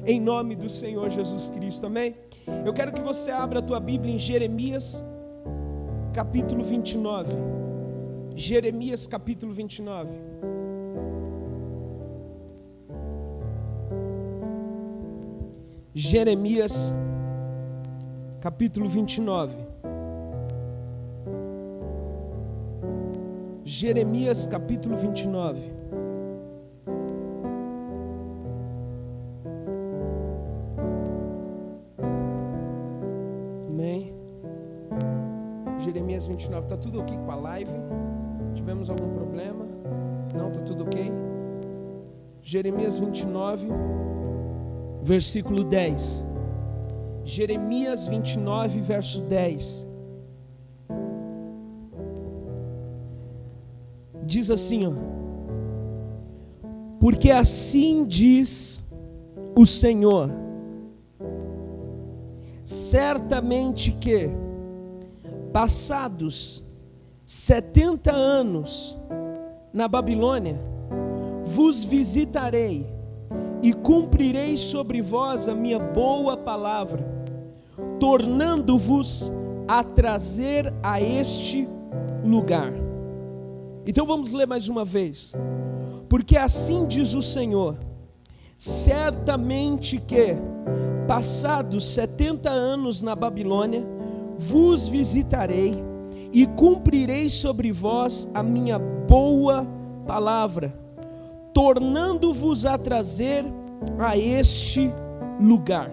em nome do Senhor Jesus Cristo, amém? Eu quero que você abra a tua Bíblia em Jeremias, capítulo 29. Jeremias, capítulo 29. Jeremias, capítulo 29. Jeremias, capítulo 29. Amém. Jeremias 29. Está tudo ok com a live? Tivemos algum problema? Não, está tudo ok? Jeremias 29, versículo 10. Jeremias 29, verso 10. Diz assim, ó: porque assim diz o Senhor, certamente que, passados 70 anos na Babilônia, vos visitarei e cumprirei sobre vós a minha boa palavra, tornando-vos a trazer a este lugar. Então vamos ler mais uma vez. Porque assim diz o Senhor, certamente que, passados 70 anos na Babilônia, vos visitarei e cumprirei sobre vós a minha boa palavra, tornando-vos a trazer a este lugar.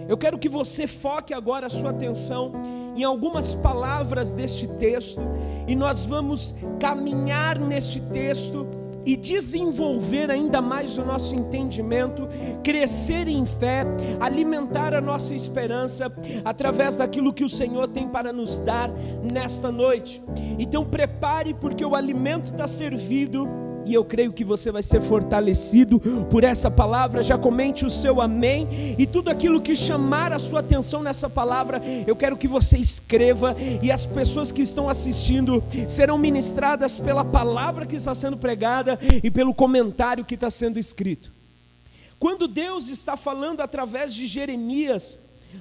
Eu quero que você foque agora a sua atenção em algumas palavras deste texto, e nós vamos caminhar neste texto e desenvolver ainda mais o nosso entendimento, crescer em fé, alimentar a nossa esperança através daquilo que o Senhor tem para nos dar nesta noite. Então prepare, porque o alimento está servido, e eu creio que você vai ser fortalecido por essa palavra. Já comente o seu amém, e tudo aquilo que chamar a sua atenção nessa palavra, eu quero que você escreva, e as pessoas que estão assistindo serão ministradas pela palavra que está sendo pregada e pelo comentário que está sendo escrito. Quando Deus está falando através de Jeremias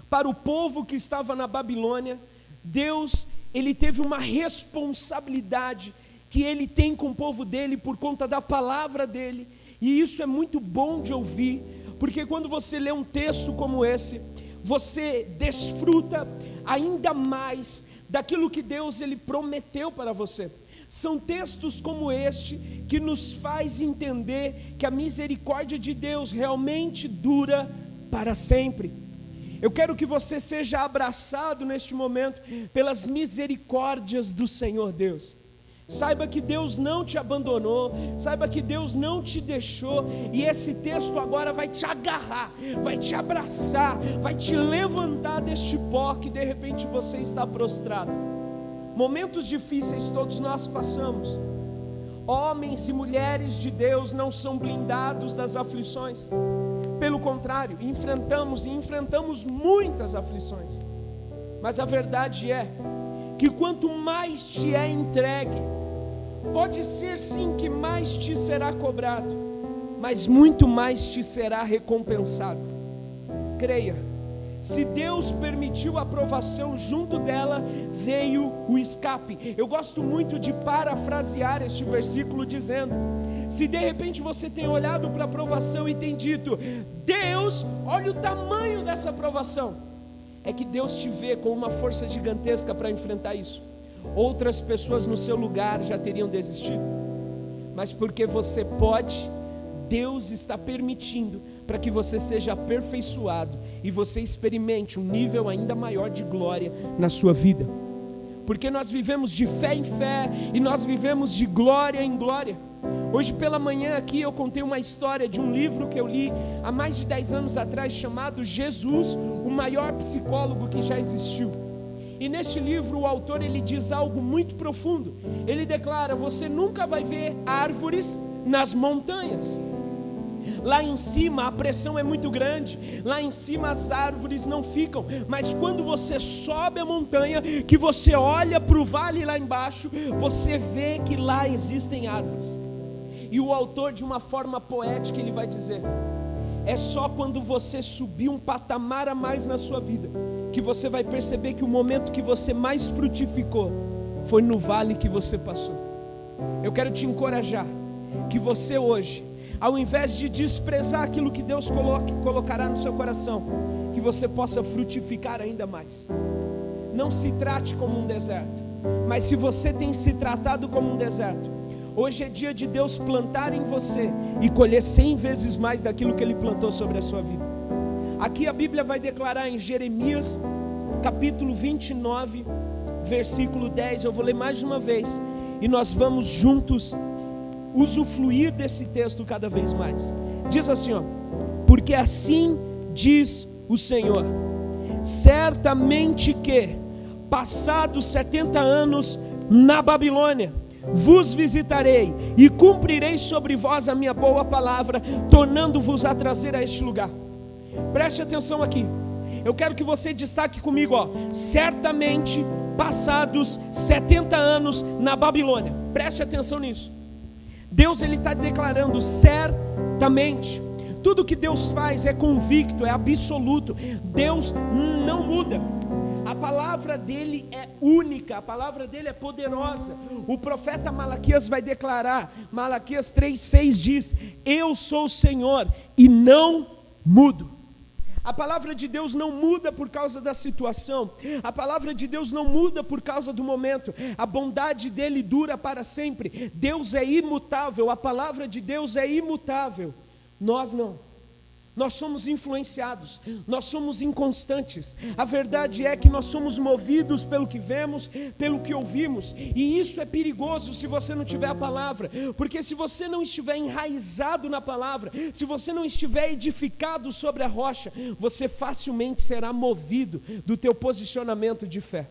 para o povo que estava na Babilônia, Deus, ele teve uma responsabilidade que ele tem com o povo dele por conta da palavra dele, e isso é muito bom de ouvir, porque quando você lê um texto como esse, você desfruta ainda mais daquilo que Deus ele prometeu para você. São textos como este que nos faz entender que a misericórdia de Deus realmente dura para sempre. Eu quero que você seja abraçado neste momento pelas misericórdias do Senhor Deus. Saiba que Deus não te abandonou, saiba que Deus não te deixou, e esse texto agora vai te agarrar, vai te abraçar, vai te levantar deste pó que de repente você está prostrado. Momentos difíceis todos nós passamos. Homens e mulheres de Deus não são blindados das aflições, pelo contrário, enfrentamos muitas aflições, mas a verdade é que quanto mais te é entregue, pode ser sim que mais te será cobrado, mas muito mais te será recompensado. Creia, se Deus permitiu a aprovação, junto dela veio o escape. Eu gosto muito de parafrasear este versículo dizendo: se de repente você tem olhado para a aprovação e tem dito, Deus, olha o tamanho dessa aprovação, é que Deus te vê com uma força gigantesca para enfrentar isso. Outras pessoas no seu lugar já teriam desistido, mas porque você pode, Deus está permitindo para que você seja aperfeiçoado e você experimente um nível ainda maior de glória na sua vida, porque nós vivemos de fé em fé e nós vivemos de glória em glória. Hoje pela manhã aqui eu contei uma história de um livro que eu li há mais de 10 anos atrás, chamado Jesus, o maior psicólogo que já existiu. E neste livro o autor ele diz algo muito profundo. Ele declara: você nunca vai ver árvores nas montanhas. Lá em cima a pressão é muito grande, lá em cima as árvores não ficam, mas quando você sobe a montanha, que você olha para o vale lá embaixo, você vê que lá existem árvores. E o autor, de uma forma poética, ele vai dizer É só quando você subir um patamar a mais na sua vida que você vai perceber que o momento que você mais frutificou foi no vale que você passou. Eu quero te encorajar que você hoje, ao invés de desprezar aquilo que Deus colocará no seu coração, que você possa frutificar ainda mais. Não se trate como um deserto, mas se você tem se tratado como um deserto, hoje é dia de Deus plantar em você e colher 100 vezes mais daquilo que Ele plantou sobre a sua vida. Aqui a Bíblia vai declarar em Jeremias, capítulo 29, versículo 10, eu vou ler mais uma vez, e nós vamos juntos usufruir desse texto cada vez mais. Diz assim, ó: porque assim diz o Senhor, certamente que, passados 70 anos na Babilônia, vos visitarei e cumprirei sobre vós a minha boa palavra, tornando-vos a trazer a este lugar. Preste atenção aqui, eu quero que você destaque comigo, ó, certamente passados 70 anos na Babilônia. Preste atenção nisso. Deus, Ele está declarando certamente. Tudo que Deus faz é convicto, é absoluto. Deus não muda. A palavra dele é única, a palavra dele é poderosa. O profeta Malaquias vai declarar, Malaquias 3:6 diz: eu sou o Senhor e não mudo. A palavra de Deus não muda por causa da situação, a palavra de Deus não muda por causa do momento, a bondade dele dura para sempre. Deus é imutável, a palavra de Deus é imutável. Nós não. Nós somos influenciados, nós somos inconstantes. A verdade é que nós somos movidos pelo que vemos, pelo que ouvimos. E isso é perigoso se você não tiver a palavra. Porque se você não estiver enraizado na palavra, se você não estiver edificado sobre a rocha, você facilmente será movido do teu posicionamento de fé.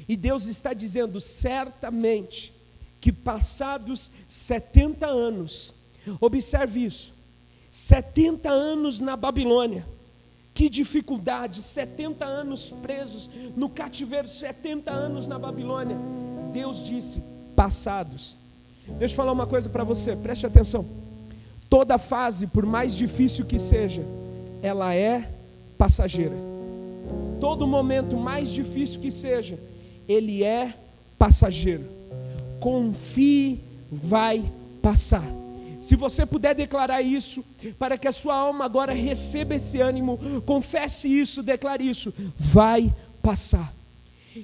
E Deus está dizendo certamente que passados 70 anos, observe isso, 70 anos na Babilônia, que dificuldade, 70 anos presos no cativeiro, 70 anos na Babilônia. Deus disse, passados. Deixa eu falar uma coisa para você, preste atenção. Toda fase, por mais difícil que seja, ela é passageira. Todo momento, mais difícil que seja, ele é passageiro. Confie, vai passar. Se você puder declarar isso, para que a sua alma agora receba esse ânimo, confesse isso, declare isso, vai passar.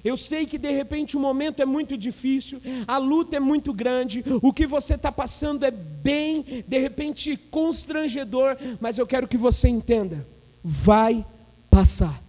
Eu sei que de repente o momento é muito difícil, a luta é muito grande, o que você está passando é bem, de repente, constrangedor, mas eu quero que você entenda, vai passar.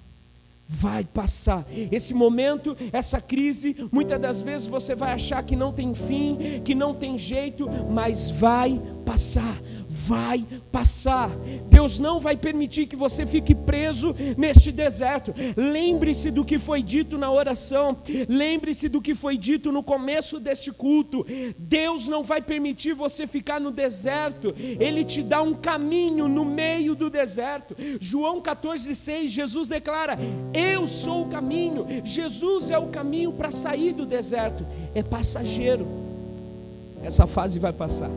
Vai passar. Esse momento, essa crise, muitas das vezes você vai achar que não tem fim, que não tem jeito, mas vai passar. Vai passar. Deus não vai permitir que você fique preso neste deserto. Lembre-se do que foi dito na oração. Lembre-se do que foi dito no começo deste culto. Deus não vai permitir você ficar no deserto. Ele te dá um caminho no meio do deserto. João 14,6, Jesus declara: eu sou o caminho. Jesus é o caminho para sair do deserto. É passageiro. Essa fase vai passar.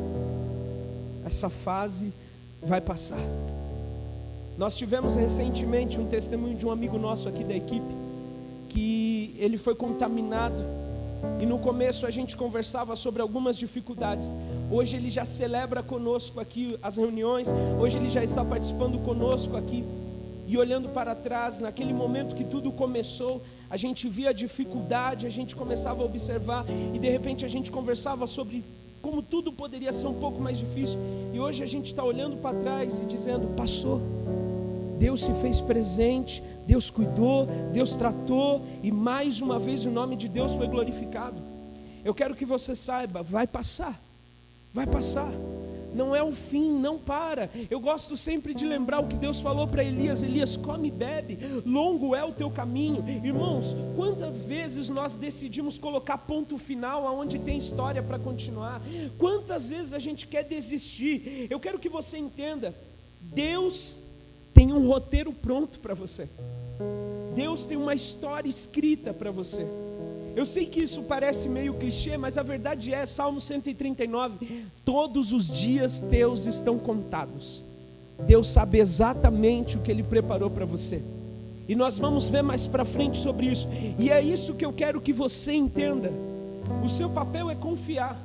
Essa fase vai passar. Nós tivemos recentemente um testemunho de um amigo nosso aqui da equipe, que ele foi contaminado, e no começo a gente conversava sobre algumas dificuldades. Hoje ele já celebra conosco aqui as reuniões, hoje ele já está participando conosco aqui. E olhando para trás, naquele momento que tudo começou, a gente via a dificuldade, a gente começava a observar, e de repente a gente conversava sobre como tudo poderia ser um pouco mais difícil. E hoje a gente está olhando para trás e dizendo, passou. Deus se fez presente, Deus cuidou, Deus tratou, e mais uma vez o nome de Deus foi glorificado. Eu quero que você saiba, vai passar. Vai passar. Não é o fim, não para. Eu gosto sempre de lembrar o que Deus falou para Elias: Elias, come e bebe, longo é o teu caminho. Irmãos, quantas vezes nós decidimos colocar ponto final aonde tem história para continuar? Quantas vezes a gente quer desistir? Eu quero que você entenda, Deus tem um roteiro pronto para você. Deus tem uma história escrita para você. Eu sei que isso parece meio clichê, mas a verdade é, Salmo 139, todos os dias teus estão contados. Deus sabe exatamente o que Ele preparou para você. E nós vamos ver mais para frente sobre isso. E é isso que eu quero que você entenda. O seu papel é confiar.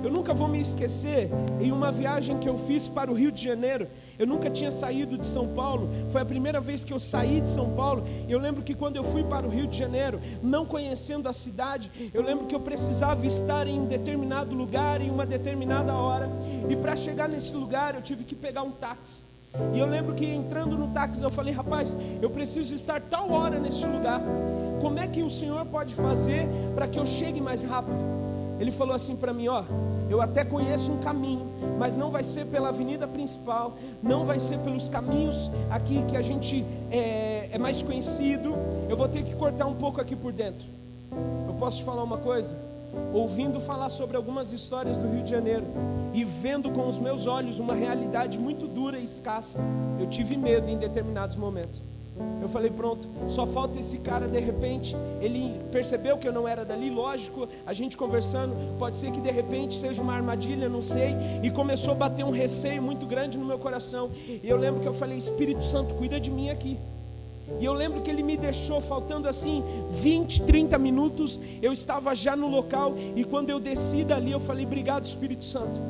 Eu nunca vou me esquecer, em uma viagem que eu fiz para o Rio de Janeiro, eu nunca tinha saído de São Paulo, foi a primeira vez que eu saí de São Paulo. Eu lembro que quando eu fui para o Rio de Janeiro, não conhecendo a cidade, eu lembro que eu precisava estar em um determinado lugar, em uma determinada hora, e para chegar nesse lugar eu tive que pegar um táxi. E eu lembro que entrando no táxi eu falei: rapaz, eu preciso estar tal hora nesse lugar, como é que o senhor pode fazer para que eu chegue mais rápido? Ele falou assim para mim: ó, eu até conheço um caminho, mas não vai ser pela avenida principal, não vai ser pelos caminhos aqui que a gente é mais conhecido, eu vou ter que cortar um pouco aqui por dentro. Eu posso te falar uma coisa? Ouvindo falar sobre algumas histórias do Rio de Janeiro e vendo com os meus olhos uma realidade muito dura e escassa, eu tive medo em determinados momentos. Eu falei: pronto, só falta esse cara. De repente ele percebeu que eu não era dali, lógico, a gente conversando, pode ser que de repente seja uma armadilha, não sei. E começou a bater um receio muito grande no meu coração. E eu lembro que eu falei: Espírito Santo, cuida de mim aqui. E eu lembro que ele me deixou faltando assim 20, 30 minutos, eu estava já no local. E quando eu desci dali, eu falei: obrigado, Espírito Santo.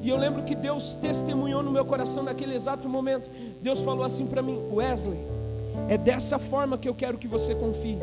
E eu lembro que Deus testemunhou no meu coração naquele exato momento. Deus falou assim para mim: Wesley, é dessa forma que eu quero que você confie.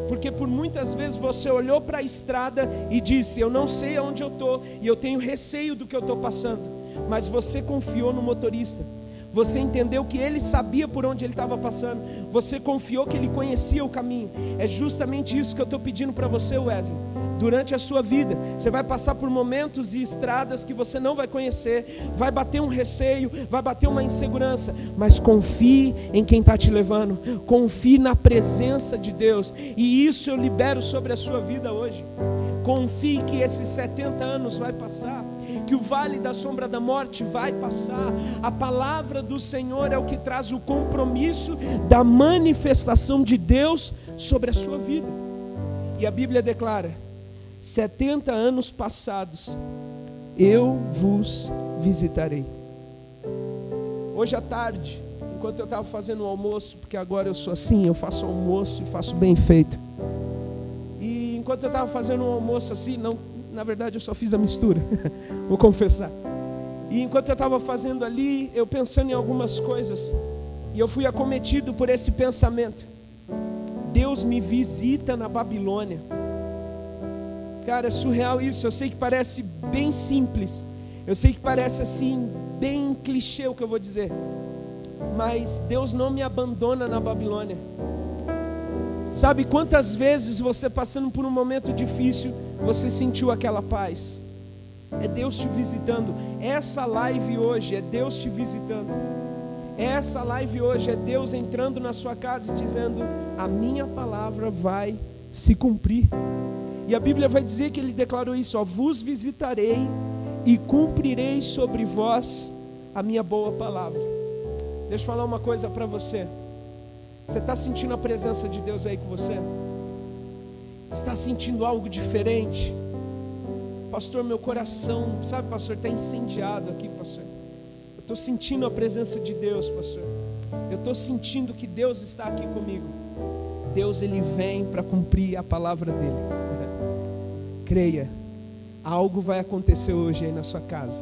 Porque por muitas vezes você olhou para a estrada e disse: eu não sei aonde eu estou, e eu tenho receio do que eu estou passando. Mas você confiou no motorista. Você entendeu que ele sabia por onde ele estava passando. Você confiou que ele conhecia o caminho. É justamente isso que eu estou pedindo para você, Wesley. Durante a sua vida, você vai passar por momentos e estradas que você não vai conhecer. Vai bater um receio, vai bater uma insegurança. Mas confie em quem está te levando. Confie na presença de Deus. E isso eu libero sobre a sua vida hoje. Confie que esses 70 anos vai passar, que o vale da sombra da morte vai passar. A palavra do Senhor é o que traz o compromisso da manifestação de Deus sobre a sua vida. E a Bíblia declara: 70 anos passados, eu vos visitarei. Hoje à tarde, enquanto eu estava fazendo o almoço, porque agora eu sou assim, eu faço almoço e faço bem feito. E enquanto eu estava fazendo um almoço assim, não, na verdade eu só fiz a mistura, vou confessar. E enquanto eu estava fazendo ali, eu pensando em algumas coisas, e eu fui acometido por esse pensamento: Deus me visita na Babilônia. Cara, é surreal isso. Eu sei que parece bem simples, eu sei que parece assim, bem clichê o que eu vou dizer, mas Deus não me abandona na Babilônia. Sabe quantas vezes você passando por um momento difícil, você sentiu aquela paz? É Deus te visitando. Essa live hoje é Deus te visitando. Essa live hoje é Deus entrando na sua casa e dizendo: a minha palavra vai se cumprir. E a Bíblia vai dizer que Ele declarou isso: ó, vos visitarei e cumprirei sobre vós a minha boa palavra. Deixa eu falar uma coisa para você. Você está sentindo a presença de Deus aí com você? Está sentindo algo diferente? Pastor, meu coração, sabe, pastor, está incendiado aqui, pastor. Eu estou sentindo a presença de Deus, pastor. Eu estou sentindo que Deus está aqui comigo. Deus, Ele vem para cumprir a palavra dEle. Creia, algo vai acontecer hoje aí na sua casa.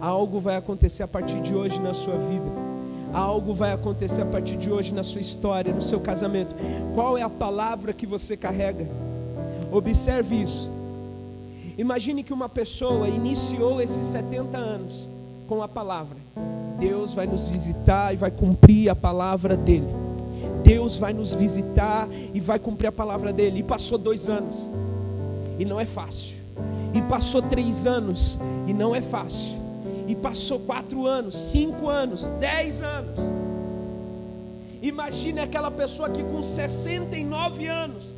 Algo vai acontecer a partir de hoje na sua vida. Algo vai acontecer a partir de hoje na sua história, no seu casamento. Qual é a palavra que você carrega? Observe isso. Imagine que uma pessoa iniciou esses 70 anos com a palavra: Deus vai nos visitar e vai cumprir a palavra dEle. Deus vai nos visitar e vai cumprir a palavra dEle. E passou 2 anos, e não é fácil. E passou 3 anos, e não é fácil. E passou 4 anos, 5 anos, 10 anos. Imagine aquela pessoa que com 69 anos,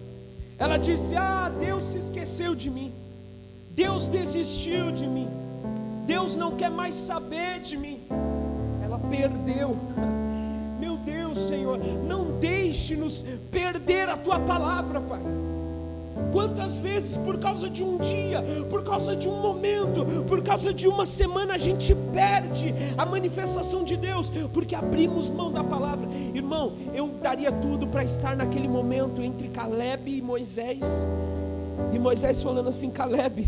ela disse: ah, Deus se esqueceu de mim. Deus desistiu de mim. Deus não quer mais saber de mim. Ela perdeu. Meu Deus, Senhor, não deixe-nos perder a Tua palavra, Pai. Quantas vezes por causa de um dia, por causa de um momento, por causa de uma semana a gente perde a manifestação de Deus, porque abrimos mão da palavra. Irmão, eu daria tudo para estar naquele momento entre Caleb e Moisés, e Moisés falando assim: Caleb,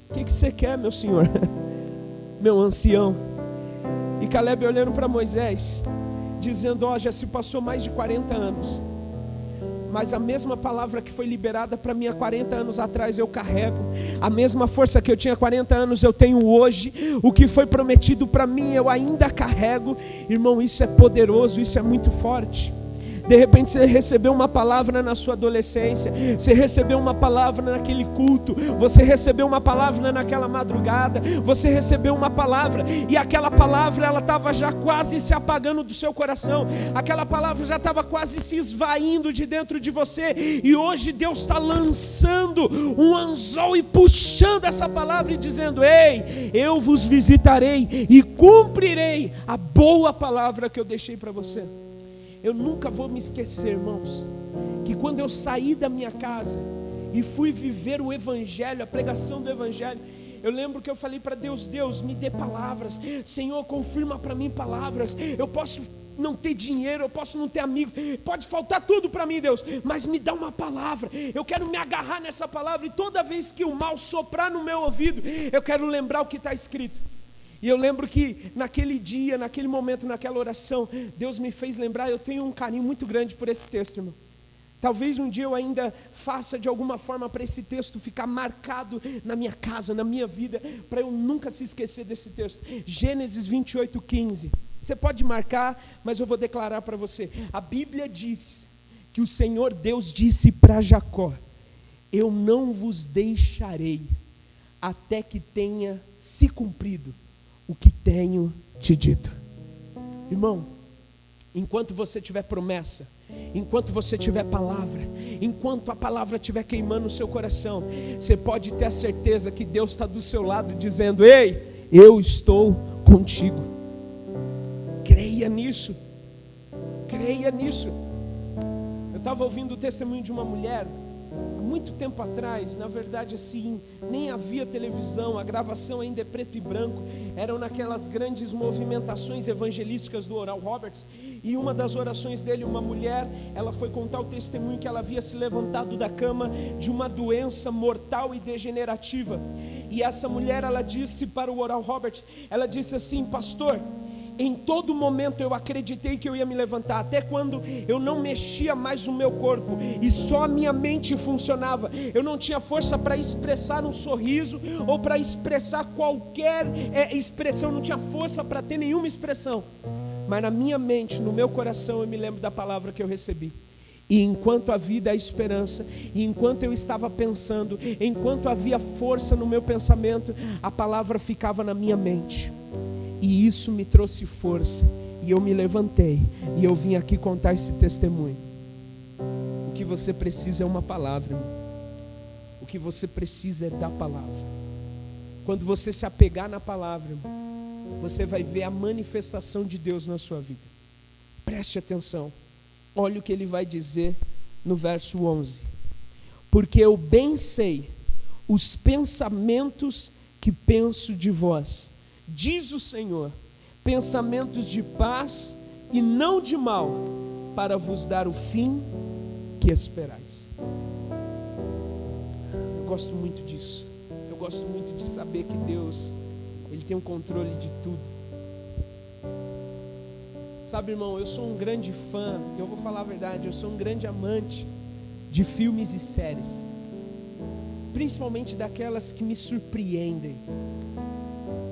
o que você quer, meu senhor? Meu ancião. E Caleb olhando para Moisés, dizendo: ó, já se passou mais de 40 anos, mas a mesma palavra que foi liberada para mim há 40 anos atrás eu carrego. A mesma força que eu tinha há 40 anos eu tenho hoje. O que foi prometido para mim eu ainda carrego. Irmão, isso é poderoso, isso é muito forte. De repente você recebeu uma palavra na sua adolescência, você recebeu uma palavra naquele culto, você recebeu uma palavra naquela madrugada, você recebeu uma palavra, e aquela palavra ela estava já quase se apagando do seu coração, aquela palavra já estava quase se esvaindo de dentro de você, e hoje Deus está lançando um anzol e puxando essa palavra e dizendo: ei, eu vos visitarei e cumprirei a boa palavra que eu deixei para você. Eu nunca vou me esquecer, irmãos, que quando eu saí da minha casa e fui viver o Evangelho, a pregação do Evangelho, eu lembro que eu falei para Deus: Deus, me dê palavras, Senhor, confirma para mim palavras. Eu posso não ter dinheiro, eu posso não ter amigos, pode faltar tudo para mim, Deus, mas me dá uma palavra. Eu quero me agarrar nessa palavra, e toda vez que o mal soprar no meu ouvido, eu quero lembrar o que está escrito. E eu lembro que naquele dia, naquele momento, naquela oração, Deus me fez lembrar. Eu tenho um carinho muito grande por esse texto, irmão. Talvez um dia eu ainda faça de alguma forma para esse texto ficar marcado na minha casa, na minha vida, para eu nunca se esquecer desse texto. Gênesis 28:15. Você pode marcar, mas eu vou declarar para você. A Bíblia diz que o Senhor Deus disse para Jacó: eu não vos deixarei até que tenha se cumprido o que tenho te dito. Irmão, enquanto você tiver promessa, enquanto você tiver palavra, enquanto a palavra estiver queimando o seu coração, você pode ter a certeza que Deus está do seu lado dizendo: ei, eu estou contigo. Creia nisso, creia nisso. Eu estava ouvindo o testemunho de uma mulher há muito tempo atrás. Na verdade, assim, nem havia televisão, a gravação ainda é preto e branco, eram naquelas grandes movimentações evangelísticas do Oral Roberts, e uma das orações dele, uma mulher, ela foi contar o testemunho que ela havia se levantado da cama de uma doença mortal e degenerativa, e essa mulher, ela disse para o Oral Roberts, ela disse assim: pastor, em todo momento eu acreditei que eu ia me levantar, até quando eu não mexia mais o meu corpo e só a minha mente funcionava. Eu não tinha força para expressar um sorriso ou para expressar qualquer expressão, eu não tinha força para ter nenhuma expressão, mas na minha mente, no meu coração, eu me lembro da palavra que eu recebi. E enquanto havia a esperança, e enquanto eu estava pensando, enquanto havia força no meu pensamento, a palavra ficava na minha mente. E isso me trouxe força, e eu me levantei, e eu vim aqui contar esse testemunho. O que você precisa é uma palavra, irmão. O que você precisa é da palavra. Quando você se apegar na palavra, irmão, você vai ver a manifestação de Deus na sua vida. Preste atenção, olha o que ele vai dizer no verso 11: porque eu bem sei os pensamentos que penso de vós, diz o Senhor, pensamentos de paz e não de mal, para vos dar o fim que esperais. Eu gosto muito disso. Eu gosto muito de saber que Deus, Ele tem um controle de tudo. Sabe, irmão, eu sou um grande fã, eu vou falar a verdade, eu sou um grande amante de filmes e séries, principalmente daquelas que me surpreendem.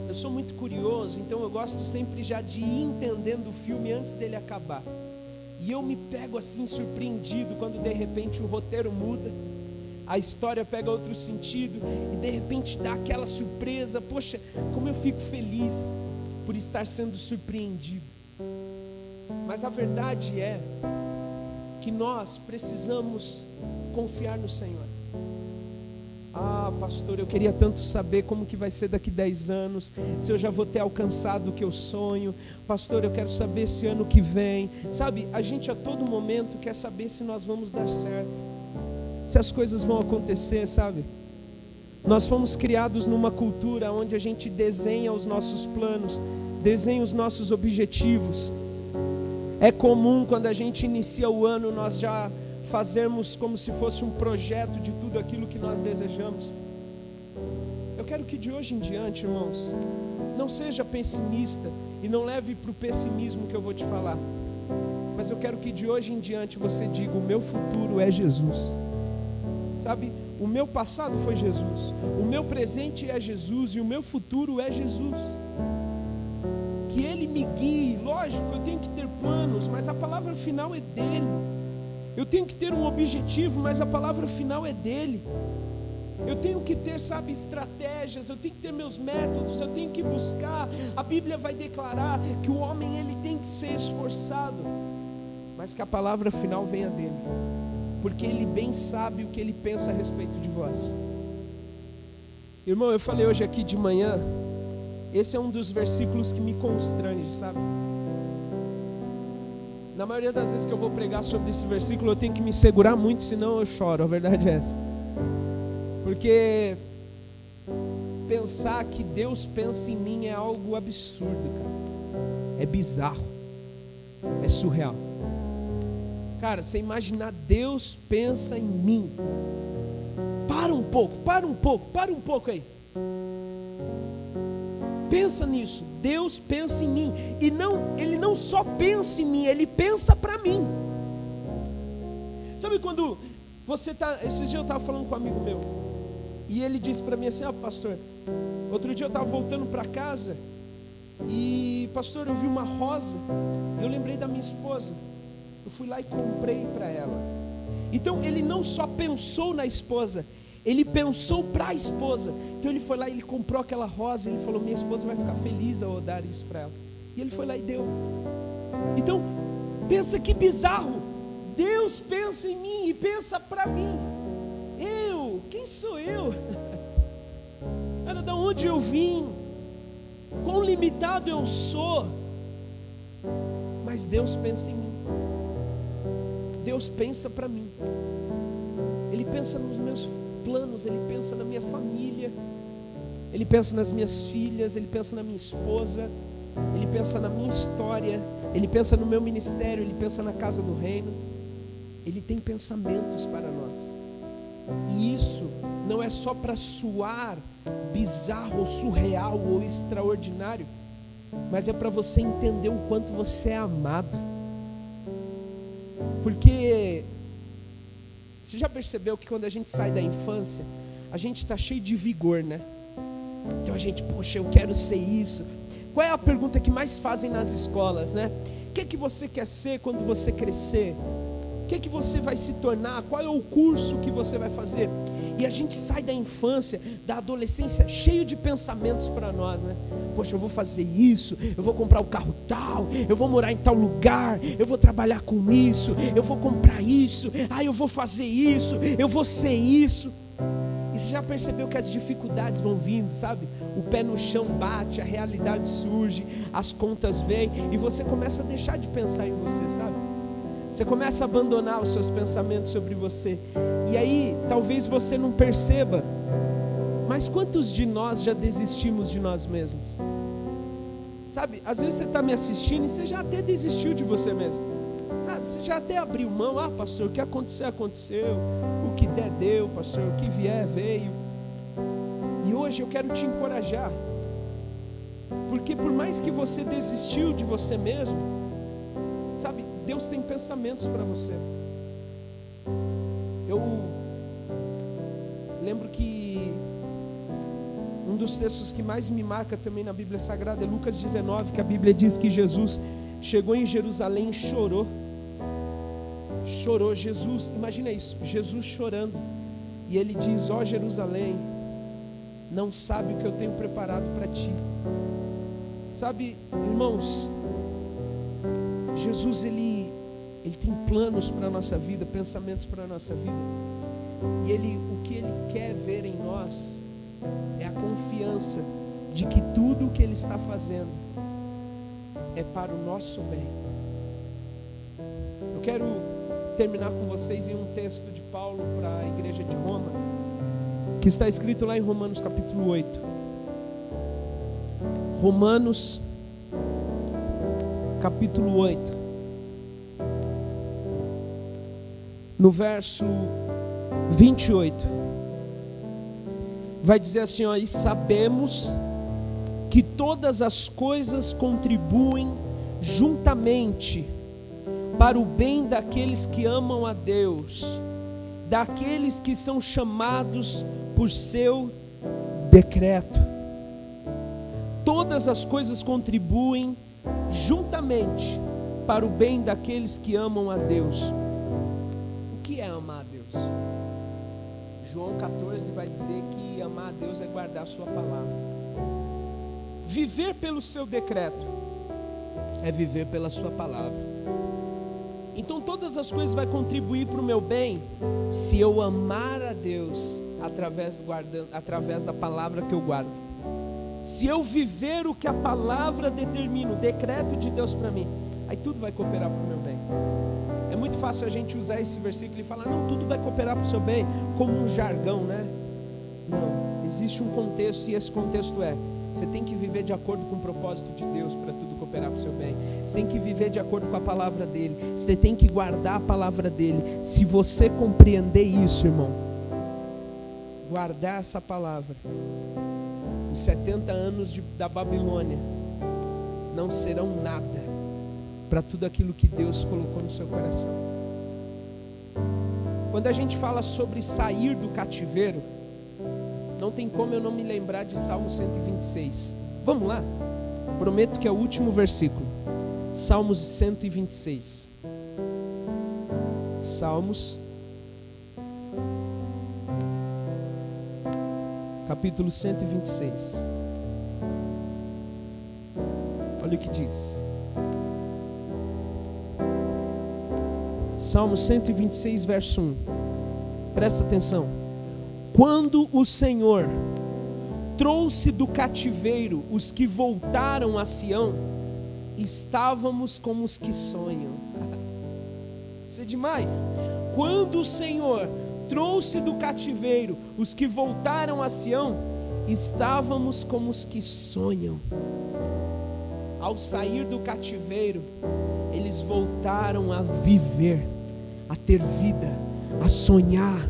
Eu sou muito curioso, então eu gosto sempre já de ir entendendo o filme antes dele acabar. E eu me pego assim surpreendido quando de repente o roteiro muda, a história pega outro sentido e de repente dá aquela surpresa. Poxa, como eu fico feliz por estar sendo surpreendido. Mas a verdade é que nós precisamos confiar no Senhor. Ah, pastor, eu queria tanto saber como que vai ser daqui 10 anos, se eu já vou ter alcançado o que eu sonho. Pastor, eu quero saber se ano que vem. Sabe, a gente a todo momento quer saber se nós vamos dar certo, se as coisas vão acontecer, sabe? Nós fomos criados numa cultura onde a gente desenha os nossos planos, desenha os nossos objetivos. É comum quando a gente inicia o ano, nós já fazermos como se fosse um projeto de tudo aquilo que nós desejamos. Eu quero que de hoje em diante, irmãos, não seja pessimista e não leve para o pessimismo que eu vou te falar. Mas eu quero que de hoje em diante você diga: o meu futuro é Jesus. Sabe, o meu passado foi Jesus, o meu presente é Jesus e o meu futuro é Jesus. Que Ele me guie. Lógico, eu tenho que ter planos, mas a palavra final é dEle. Eu tenho que ter um objetivo, mas a palavra final é dEle. Eu tenho que ter, sabe, estratégias, eu tenho que ter meus métodos, eu tenho que buscar. A Bíblia vai declarar que o homem, ele tem que ser esforçado, mas que a palavra final venha dele, porque Ele bem sabe o que Ele pensa a respeito de vós. Irmão, eu falei hoje aqui de manhã, esse é um dos versículos que me constrange, sabe? Na maioria das vezes que eu vou pregar sobre esse versículo, eu tenho que me segurar muito, senão eu choro, a verdade é essa. Porque pensar que Deus pensa em mim é algo absurdo, cara. É bizarro, é surreal. Cara, você imaginar Deus pensa em mim. Para um pouco aí. Pensa nisso. Deus pensa em mim. E não, Ele não só pensa em mim, Ele pensa para mim. Sabe quando você está... Esses dias eu estava falando com um amigo meu, e ele disse para mim assim: pastor, outro dia eu estava voltando para casa, e pastor, eu vi uma rosa, e eu lembrei da minha esposa. Eu fui lá e comprei para ela. Então ele não só pensou na esposa, ele pensou para a esposa. Então ele foi lá e ele comprou aquela rosa, e ele falou: minha esposa vai ficar feliz ao dar isso para ela. E ele foi lá e deu. Então pensa que bizarro. Deus pensa em mim e pensa para mim. Quem sou eu? Cara, da onde eu vim? Quão limitado eu sou? Mas Deus pensa em mim. Deus pensa para mim. Ele pensa nos meus planos, Ele pensa na minha família, Ele pensa nas minhas filhas, Ele pensa na minha esposa, Ele pensa na minha história, Ele pensa no meu ministério, Ele pensa na casa do reino. Ele tem pensamentos para nós. E isso não é só para soar bizarro, ou surreal, ou extraordinário, mas é para você entender o quanto você é amado. Porque você já percebeu que quando a gente sai da infância, a gente está cheio de vigor, né? Então a gente, poxa, eu quero ser isso. Qual é a pergunta que mais fazem nas escolas, né? O que você quer ser quando você crescer? O que você vai se tornar? Qual é o curso que você vai fazer? E a gente sai da infância, da adolescência, cheio de pensamentos para nós, né? Poxa, eu vou fazer isso, eu vou comprar o carro tal, eu vou morar em tal lugar, eu vou trabalhar com isso, eu vou comprar isso, eu vou fazer isso, eu vou ser isso. E você já percebeu que as dificuldades vão vindo, sabe? O pé no chão bate, a realidade surge, as contas vêm, e você começa a deixar de pensar em você, sabe? Você começa a abandonar os seus pensamentos sobre você. E aí, talvez você não perceba, mas quantos de nós já desistimos de nós mesmos? Sabe, às vezes você está me assistindo e você já até desistiu de você mesmo. Sabe, você já até abriu mão. Pastor, o que aconteceu, aconteceu. O que der, deu, pastor. O que vier, veio. E hoje eu quero te encorajar. Porque por mais que você desistiu de você mesmo, sabe, Deus tem pensamentos para você. Eu lembro que um dos textos que mais me marca também na Bíblia Sagrada é Lucas 19, que a Bíblia diz que Jesus chegou em Jerusalém e chorou. Chorou, Jesus, imagina isso, Jesus chorando. E ele diz: ó Jerusalém, não sabe o que eu tenho preparado para ti. Sabe, irmãos, Jesus, ele tem planos para a nossa vida, pensamentos para a nossa vida. E o que Ele quer ver em nós é a confiança de que tudo o que Ele está fazendo é para o nosso bem. Eu quero terminar com vocês em um texto de Paulo para a igreja de Roma, que está escrito lá em Romanos capítulo 8. Romanos capítulo 8, no verso 28, vai dizer assim, ó: e sabemos que todas as coisas contribuem juntamente para o bem daqueles que amam a Deus, daqueles que são chamados por seu decreto. Todas as coisas contribuem juntamente para o bem daqueles que amam a Deus. O que é amar a Deus? João 14 vai dizer que amar a Deus é guardar a sua palavra. Viver pelo seu decreto é viver pela sua palavra. Então todas as coisas vão contribuir para o meu bem se eu amar a Deus através da palavra que eu guardo. Se eu viver o que a palavra determina, o decreto de Deus para mim, aí tudo vai cooperar para o meu bem. É muito fácil a gente usar esse versículo e falar, não, tudo vai cooperar para o seu bem, como um jargão, né? Não, existe um contexto, e esse contexto é: você tem que viver de acordo com o propósito de Deus para tudo cooperar para o seu bem. Você tem que viver de acordo com a palavra dele. Você tem que guardar a palavra dele. Se você compreender isso, irmão, guardar essa palavra, os 70 anos da Babilônia não serão nada para tudo aquilo que Deus colocou no seu coração. Quando a gente fala sobre sair do cativeiro, não tem como eu não me lembrar de Salmo 126. Vamos lá? Prometo que é o último versículo. Salmos 126. Salmos capítulo 126. Olha o que diz. Salmo 126, verso 1. Presta atenção. Quando o Senhor trouxe do cativeiro os que voltaram a Sião, estávamos como os que sonham. Isso é demais. Quando o Senhor trouxe do cativeiro os que voltaram a Sião, estávamos como os que sonham. Ao sair do cativeiro, eles voltaram a viver, a ter vida, a sonhar,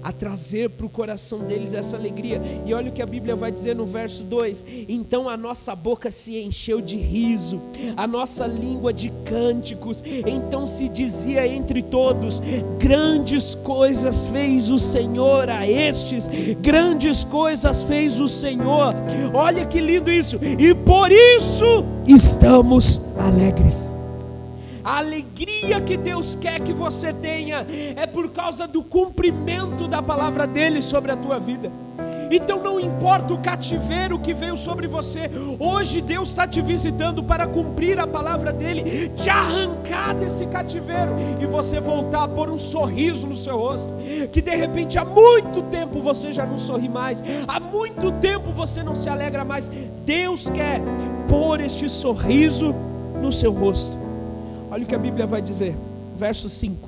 a trazer para o coração deles essa alegria. E olha o que a Bíblia vai dizer no verso 2: então a nossa boca se encheu de riso, a nossa língua de cânticos. Então se dizia entre todos: grandes coisas fez o Senhor a estes, grandes coisas fez o Senhor. Olha que lindo isso. E por isso estamos alegres. A alegria que Deus quer que você tenha é por causa do cumprimento da palavra dele sobre a tua vida. Então não importa o cativeiro que veio sobre você, hoje Deus está te visitando para cumprir a palavra dele, te arrancar desse cativeiro e você voltar a pôr um sorriso no seu rosto, que de repente há muito tempo você já não sorri mais, há muito tempo você não se alegra mais. Deus quer pôr este sorriso no seu rosto. Olha o que a Bíblia vai dizer, verso 5: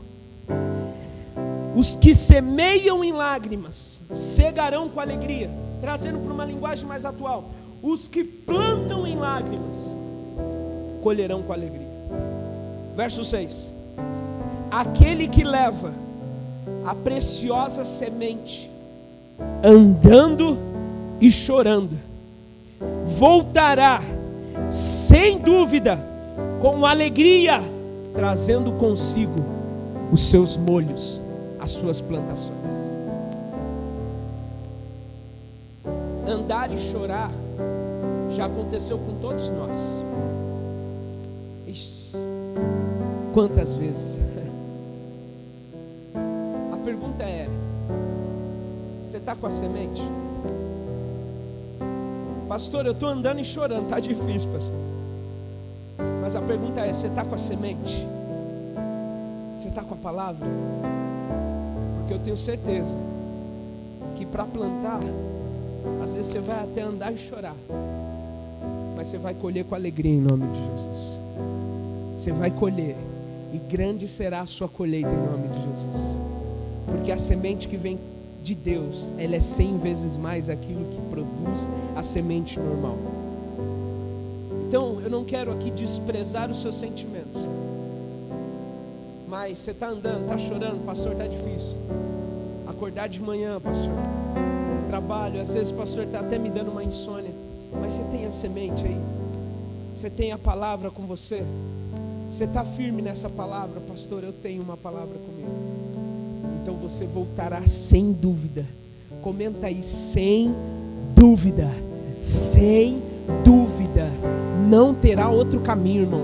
os que semeiam em lágrimas cegarão com alegria. Trazendo para uma linguagem mais atual, os que plantam em lágrimas colherão com alegria. Verso 6: aquele que leva a preciosa semente andando e chorando voltará sem dúvida com alegria, trazendo consigo os seus molhos, as suas plantações. Andar e chorar já aconteceu com todos nós. Ixi, quantas vezes? A pergunta é: você está com a semente? Pastor, eu estou andando e chorando, está difícil, pastor. Mas a pergunta é: você está com a semente? Você está com a palavra? Porque eu tenho certeza que para plantar, às vezes você vai até andar e chorar, mas você vai colher com alegria em nome de Jesus. Você vai colher e grande será a sua colheita em nome de Jesus. Porque a semente que vem de Deus, ela é 100 vezes mais aquilo que produz a semente normal. Então, eu não quero aqui desprezar os seus sentimentos. Mas você está andando, está chorando, pastor, está difícil. Acordar de manhã, pastor. Trabalho, às vezes, pastor, está até me dando uma insônia. Mas você tem a semente aí. Você tem a palavra com você. Você está firme nessa palavra, pastor? Eu tenho uma palavra comigo. Então você voltará sem dúvida. Comenta aí, sem dúvida. Sem dúvida. Não terá outro caminho, irmão.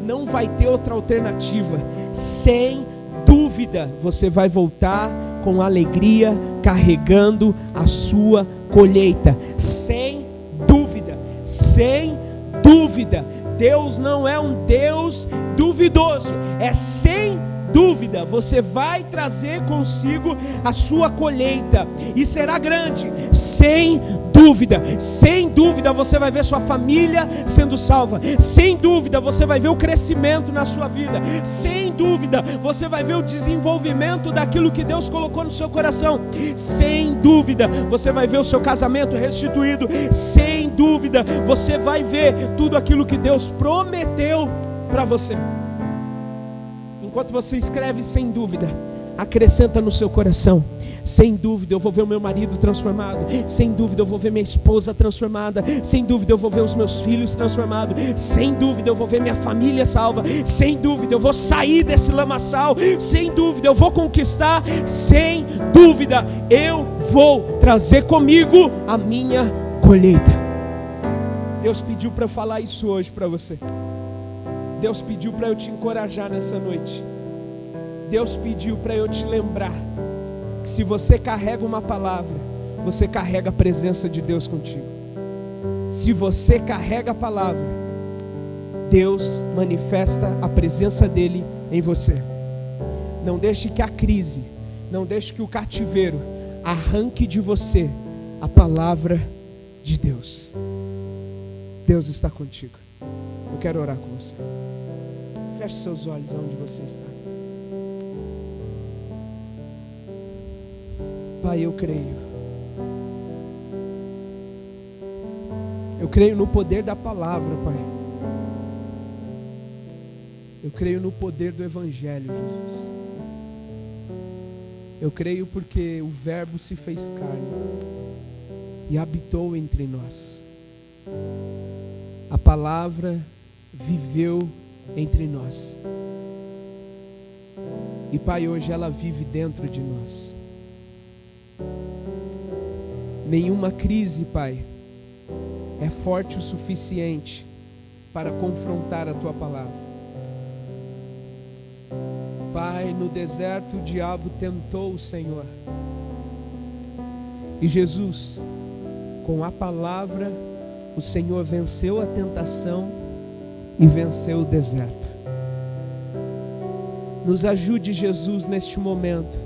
Não vai ter outra alternativa. Sem dúvida, você vai voltar com alegria, carregando a sua colheita. Sem dúvida. Sem dúvida. Deus não é um Deus duvidoso. É sem dúvida, você vai trazer consigo a sua colheita, e será grande, sem dúvida. Sem dúvida você vai ver sua família sendo salva, sem dúvida você vai ver o crescimento na sua vida, sem dúvida você vai ver o desenvolvimento daquilo que Deus colocou no seu coração, sem dúvida você vai ver o seu casamento restituído, sem dúvida você vai ver tudo aquilo que Deus prometeu para você. Enquanto você escreve, sem dúvida, acrescenta no seu coração: sem dúvida eu vou ver o meu marido transformado, sem dúvida eu vou ver minha esposa transformada, sem dúvida eu vou ver os meus filhos transformados, sem dúvida eu vou ver minha família salva, sem dúvida eu vou sair desse lamaçal, sem dúvida eu vou conquistar, sem dúvida eu vou trazer comigo a minha colheita. Deus pediu para eu falar isso hoje para você. Deus pediu para eu te encorajar nessa noite. Deus pediu para eu te lembrar que se você carrega uma palavra, você carrega a presença de Deus contigo. Se você carrega a palavra, Deus manifesta a presença dele em você. Não deixe que a crise, não deixe que o cativeiro arranque de você a palavra de Deus. Deus está contigo. Eu quero orar com você. Feche seus olhos aonde você está. Pai, eu creio. Eu creio no poder da palavra, Pai. Eu creio no poder do Evangelho, Jesus. Eu creio porque o Verbo se fez carne e habitou entre nós. A palavra viveu entre nós. E Pai, hoje ela vive dentro de nós. Nenhuma crise, Pai, é forte o suficiente para confrontar a Tua palavra. Pai, no deserto o diabo tentou o Senhor. E Jesus, com a palavra, o Senhor venceu a tentação e venceu o deserto. Nos ajude, Jesus, neste momento,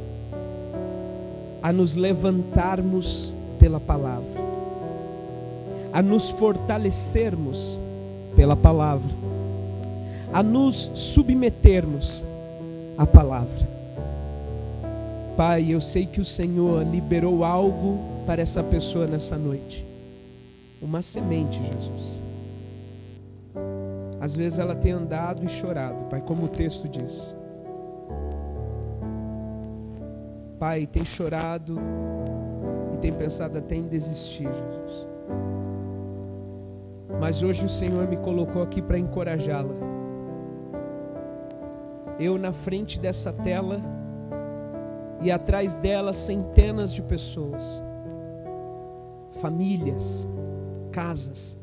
a nos levantarmos pela palavra, a nos fortalecermos pela palavra, a nos submetermos à palavra. Pai, eu sei que o Senhor liberou algo para essa pessoa nessa noite. Uma semente, Jesus. Às vezes ela tem andado e chorado, Pai, como o texto diz. Pai, tem chorado e tem pensado até em desistir, Jesus. Mas hoje o Senhor me colocou aqui para encorajá-la. Eu na frente dessa tela e atrás dela centenas de pessoas, famílias, casas.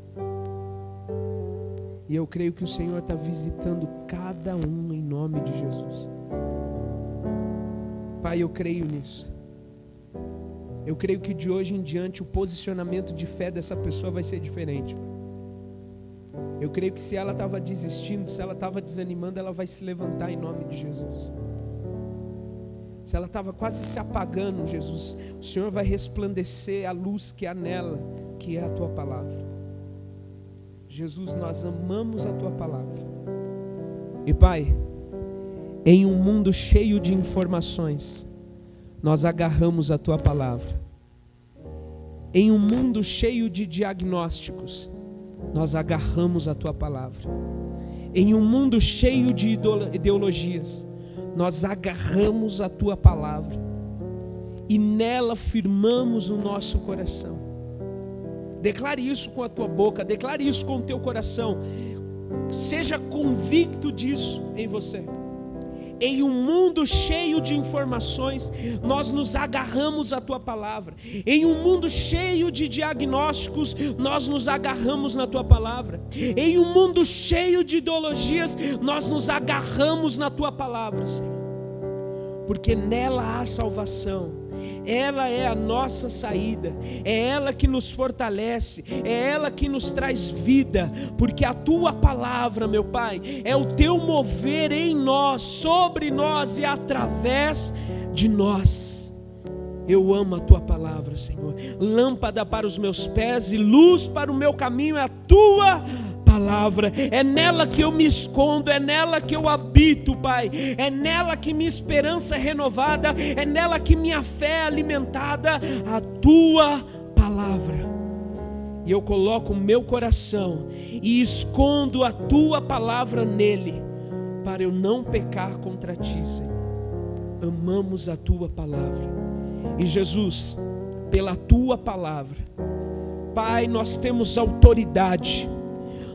E eu creio que o Senhor está visitando cada um em nome de Jesus. Pai, eu creio nisso. Eu creio que de hoje em diante o posicionamento de fé dessa pessoa vai ser diferente. Eu creio que se ela estava desistindo, se ela estava desanimando, ela vai se levantar em nome de Jesus. Se ela estava quase se apagando, Jesus, o Senhor vai resplandecer a luz que há nela, que é a Tua palavra. Jesus, nós amamos a Tua palavra. E Pai, Em um mundo cheio de informações, nós agarramos a tua palavra. Em um mundo cheio de diagnósticos, nós agarramos a tua palavra. Em um mundo cheio de ideologias, nós agarramos a tua palavra e nela firmamos o nosso coração. Declare isso com a tua boca, declare isso com o teu coração. Seja convicto disso em você. Em um mundo cheio de informações, nós nos agarramos à tua palavra. Em um mundo cheio de diagnósticos, nós nos agarramos na tua palavra. Em um mundo cheio de ideologias, nós nos agarramos na tua palavra, Senhor. Porque nela há salvação. Ela é a nossa saída, é ela que nos fortalece, é ela que nos traz vida, porque a tua palavra, meu Pai, é o teu mover em nós, sobre nós e através de nós. Eu amo a tua palavra, Senhor. Lâmpada para os meus pés e luz para o meu caminho é a tua palavra. É nela que eu me escondo, é nela que eu habito, Pai. É nela que minha esperança é renovada, é nela que minha fé é alimentada, a tua palavra. E eu coloco o meu coração e escondo a tua palavra nele, para eu não pecar contra ti, Senhor. Amamos a tua palavra. E Jesus, pela tua palavra, Pai, nós temos autoridade,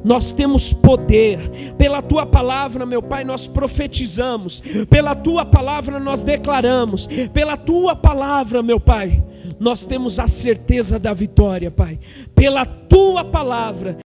nós temos poder. Pela tua palavra, meu Pai, nós profetizamos. Pela tua palavra nós declaramos. Pela tua palavra, meu Pai, nós temos a certeza da vitória, Pai. Pela tua palavra